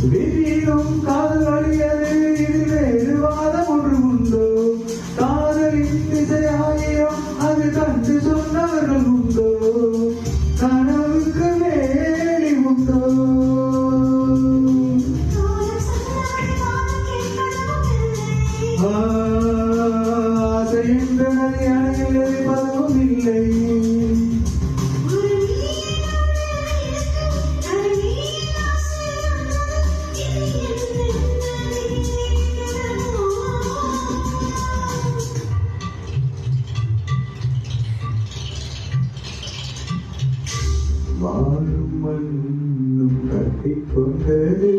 விதியும் காதல் வழியது இதில் வேறு வாதம் ஒன்று உண்டோ காதலின் திசையாயிரம் அது கண்டு சொன்னவர்கள் உண்டோ கனவுக்கு வேலி உண்டோ ஆசை என்ற நதி அணையில் பதவும் இல்லை வாழும் மண்ணும் கட்டிக்கொண்டது